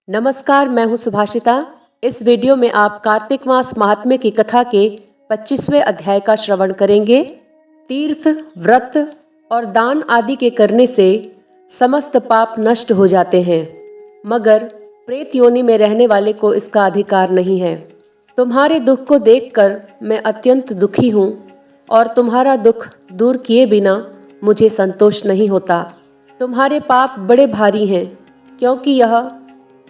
नमस्कार, मैं हूँ सुभाषिता। इस वीडियो में आप कार्तिक मास महात्म्य की कथा के 25वें अध्याय का श्रवण करेंगे। तीर्थ, व्रत और दान आदि के करने से समस्त पाप नष्ट हो जाते हैं, मगर प्रेत योनि में रहने वाले को इसका अधिकार नहीं है। तुम्हारे दुख को देखकर मैं अत्यंत दुखी हूँ और तुम्हारा दुख दूर किए बिना मुझे संतोष नहीं होता। तुम्हारे पाप बड़े भारी हैं, क्योंकि यह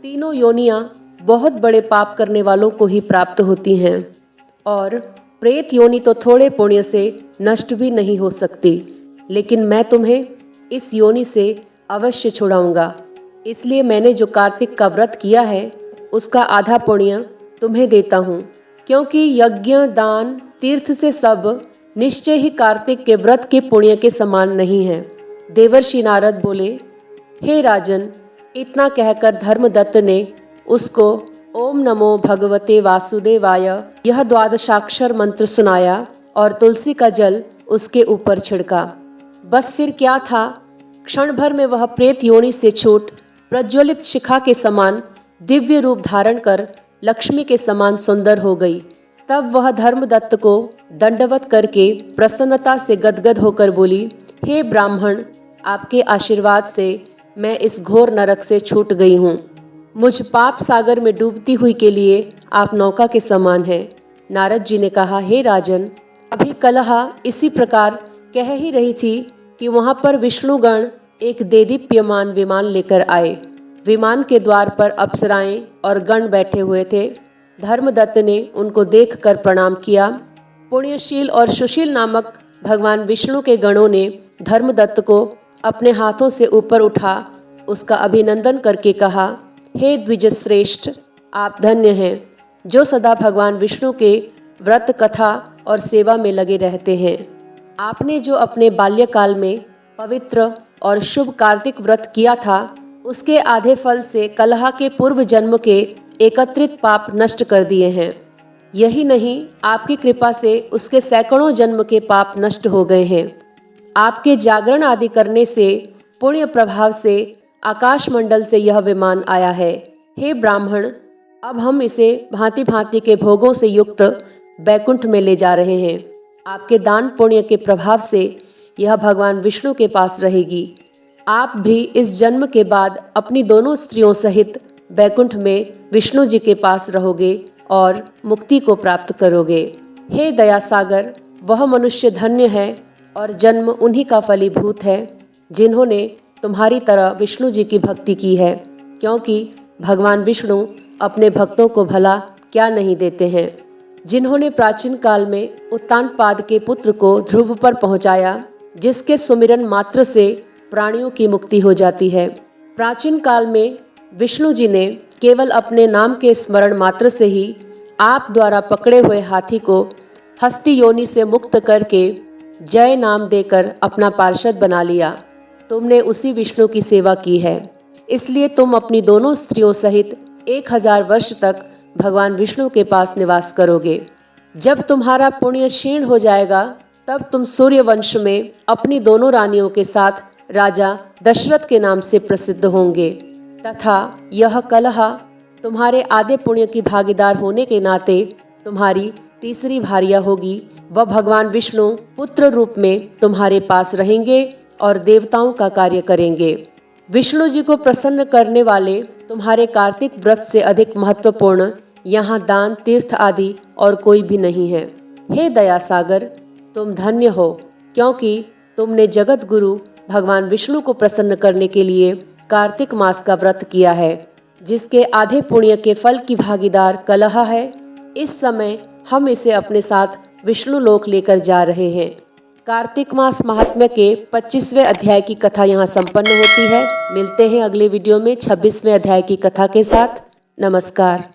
तीनों योनियां बहुत बड़े पाप करने वालों को ही प्राप्त होती हैं, और प्रेत योनि तो थोड़े पुण्य से नष्ट भी नहीं हो सकती। लेकिन मैं तुम्हें इस योनि से अवश्य छुड़ाऊंगा। इसलिए मैंने जो कार्तिक का व्रत किया है उसका आधा पुण्य तुम्हें देता हूँ, क्योंकि यज्ञ, दान, तीर्थ से सब निश्चय ही कार्तिक के व्रत के पुण्य के समान नहीं है। देवर्षि नारद बोले, हे राजन, इतना कहकर धर्मदत्त ने उसको ओम नमो भगवते वासुदेवाय यह द्वादशाक्षर मंत्र सुनाया और तुलसी का जल उसके ऊपर छिड़का। बस फिर क्या था, क्षण भर में वह प्रेत योनि से छूट प्रज्वलित शिखा के समान दिव्य रूप धारण कर लक्ष्मी के समान सुंदर हो गई। तब वह धर्मदत्त को दंडवत करके प्रसन्नता से गदगद होकर बोली, हे ब्राह्मण, आपके आशीर्वाद से मैं इस घोर नरक से छूट गई हूँ। मुझ पाप सागर में डूबती हुई के लिए आप नौका के समान हैं। नारद जी ने कहा, हे राजन, अभी कलहा इसी प्रकार कह ही रही थी कि वहाँ पर विष्णुगण एक देदीप्यमान विमान लेकर आए। विमान के द्वार पर अप्सराएं और गण बैठे हुए थे। धर्मदत्त ने उनको देखकर प्रणाम किया। पुण्यशील और सुशील नामक भगवान विष्णु के गणों ने धर्मदत्त को अपने हाथों से ऊपर उठा उसका अभिनंदन करके कहा, हे द्विजश्रेष्ठ, आप धन्य हैं जो सदा भगवान विष्णु के व्रत, कथा और सेवा में लगे रहते हैं। आपने जो अपने बाल्यकाल में पवित्र और शुभ कार्तिक व्रत किया था, उसके आधे फल से कलहा के पूर्व जन्म के एकत्रित पाप नष्ट कर दिए हैं। यही नहीं, आपकी कृपा से उसके सैकड़ों जन्म के पाप नष्ट हो गए हैं। आपके जागरण आदि करने से, पुण्य प्रभाव से आकाश मंडल से यह विमान आया है। हे ब्राह्मण, अब हम इसे भांति भांति के भोगों से युक्त बैकुंठ में ले जा रहे हैं। आपके दान पुण्य के प्रभाव से यह भगवान विष्णु के पास रहेगी। आप भी इस जन्म के बाद अपनी दोनों स्त्रियों सहित बैकुंठ में विष्णु जी के पास रहोगे और मुक्ति को प्राप्त करोगे। हे दया सागर, वह मनुष्य धन्य है और जन्म उन्हीं का फलीभूत है जिन्होंने तुम्हारी तरह विष्णु जी की भक्ति की है, क्योंकि भगवान विष्णु अपने भक्तों को भला क्या नहीं देते हैं। जिन्होंने प्राचीन काल में उत्तानपाद के पुत्र को ध्रुव पर पहुंचाया, जिसके सुमिरन मात्र से प्राणियों की मुक्ति हो जाती है। प्राचीन काल में विष्णु जी ने केवल अपने नाम के स्मरण मात्र से ही आप द्वारा पकड़े हुए हाथी को हस्ती योनि से मुक्त करके जय नाम देकर अपना पार्षद बना लिया। तुमने उसी विष्णु की सेवा की है, इसलिए तुम अपनी दोनों स्त्रियों सहित 1000 वर्ष तक भगवान विष्णु के पास निवास करोगे। जब तुम्हारा पुण्य क्षीण हो जाएगा, तब तुम सूर्य वंश में अपनी दोनों रानियों के साथ राजा दशरथ के नाम से प्रसिद्ध होंगे। तथा यह कलहा तुम्हारे आधे पुण्य की भागीदार होने के नाते तुम्हारी तीसरी भार्या होगी। वह भगवान विष्णु पुत्र रूप में तुम्हारे पास रहेंगे और देवताओं का कार्य करेंगे। विष्णु जी को प्रसन्न करने वाले तुम्हारे कार्तिक व्रत से अधिक महत्वपूर्ण यहाँ दान, तीर्थ आदि और कोई भी नहीं है। हे दया सागर, तुम धन्य हो, क्योंकि तुमने जगत गुरु भगवान विष्णु को प्रसन्न करने के लिए कार्तिक मास का व्रत किया है, जिसके आधे पुण्य के फल की भागीदार कलहा है। इस समय हम इसे अपने साथ विष्णु लोक लेकर जा रहे हैं। कार्तिक मास महात्म्य के 25वें अध्याय की कथा यहाँ संपन्न होती है। मिलते हैं अगले वीडियो में 26वें अध्याय की कथा के साथ। नमस्कार।